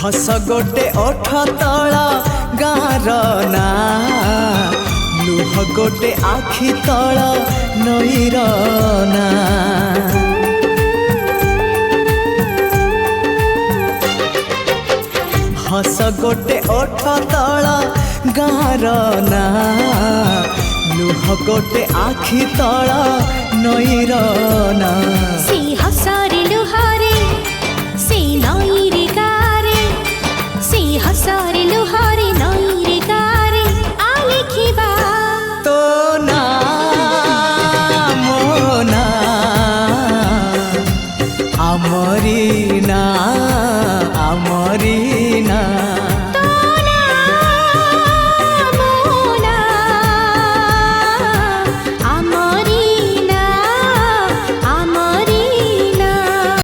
हस गोटे ओठ तला गार ना लुह गोटे आखि तला नईर ना हस गोटे ओठ तला गार ना लुह गोटे आखि तला नईर ना से हसरे लुहारे से नईरे गारे से हसरे लुहारे नईरे गारे आलिखिबा तो ना मोना आमरी ना आम